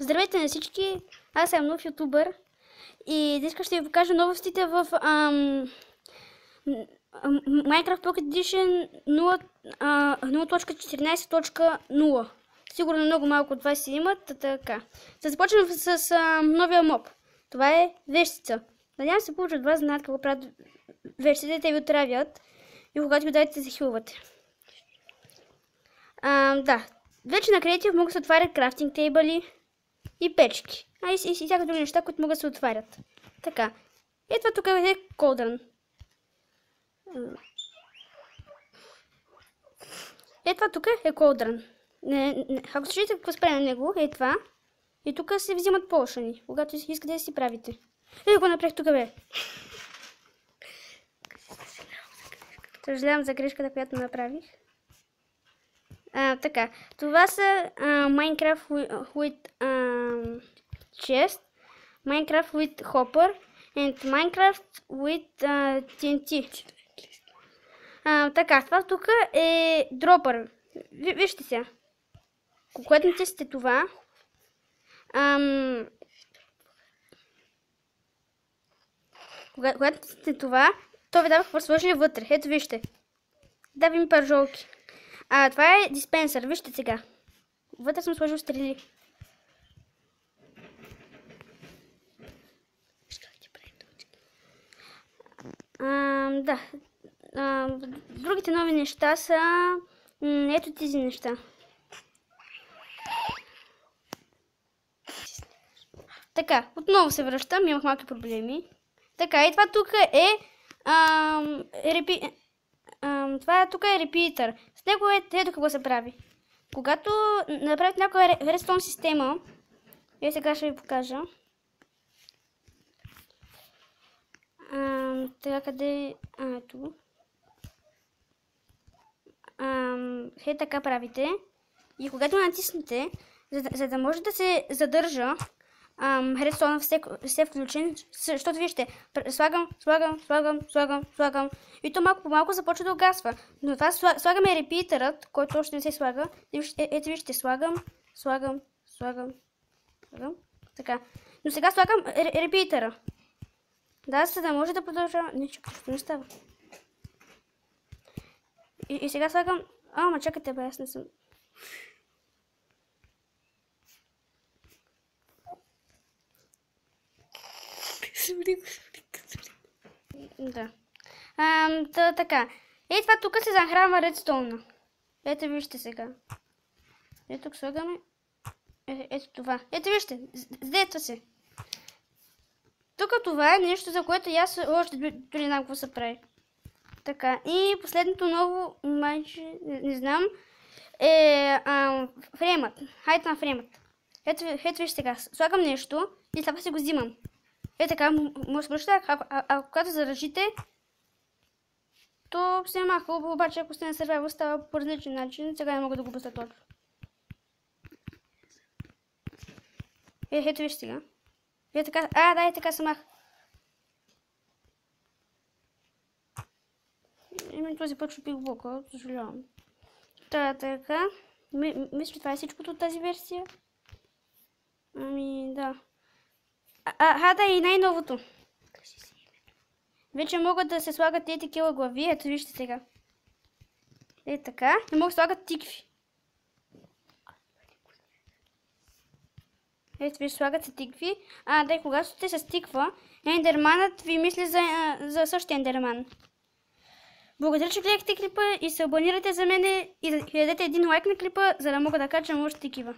Здравейте на всички, аз съм нов ютубър и днес ще ви покажа новостите в Minecraft Pocket Edition 0.14.0. Сигурно много малко от вас си имат, така. Да започнем с новия моб. Това е вещица. Надявам се повече от вас знаят какво правят вещиците, те ви отравят и когато ви дадете да захилвате. Да, вече на Creative могат да се отварят крафтинг тейбъли и печки. И всяка други неща, които могат да се отварят. Така. Ето тук е колдрън. Ето тук е колдрън. Ако се чуете какво спре на него, е това. И тук се взимат полшани, когато искате да си правите. Го направих тук, бе. Съжалявам за грешката, която направих. Така, това са Minecraft with chest, Minecraft with hopper and Minecraft with TNT. Така, това тук е дропър. Вижте сега. Когато натиснете това, когато натиснете това, то ви дава какво сложили вътре. Ето вижте. Дава ми пържолки. Това е диспенсър, вижте сега. Вътре съм сложил стрели. Да. Другите нови неща са ето тези неща. Така, отново се връщам, имах малки проблеми. Така, и това тук е това тук е репитър. С него ето какво се прави. Когато направите някаква редстоун система, я сега ще ви покажа. Така къде ето. Така правите. И когато натиснете, за да може да се задържа редстоун все включен, защото вижте, слагам и то малко по малко започва да угасва. Но това слагаме репитърът, който още не се слага. Ето вижте, слагам. Така. Но сега слагам репитъра. Да, за да може да продължава. Не, чакайте, не става. И сега слагам. Ама чакайте, бе, аз не съм. Да. Така. Това тук се захранва редстоуна. Ето вижте сега. Ето тук слагаме. Ето това. Ето вижте. Сдетва се. Тук това е нещо, за което аз още дори не знам какво се прави. Така. И последното ново, майче, не знам, е фреймът. Хайт на фреймът. Ето вижте сега. Слагам нещо и след това си го взимам. Така, може да се а когато заражите, то се маха, обаче ако сте на сервайвър, става по различен начин. Сега не мога да го пусна точно. Ето вижте сега. Така, да, така се маха. Този път ще пих блока, съжалявам. Така. Мисля, че това е всичкото от тази версия. Да. Да, и най-новото. Вече могат да се слагат такива глави. Ето вижте сега. Така. И могат да слагат тикви. Ето вижте, слагат се тикви. Да, и когато сте с тиква, ендерманът ви мисли за същия ендерман. Благодаря, че гледахте клипа и се абонирайте за мене и да дадете един лайк на клипа, за да мога да качам още такива.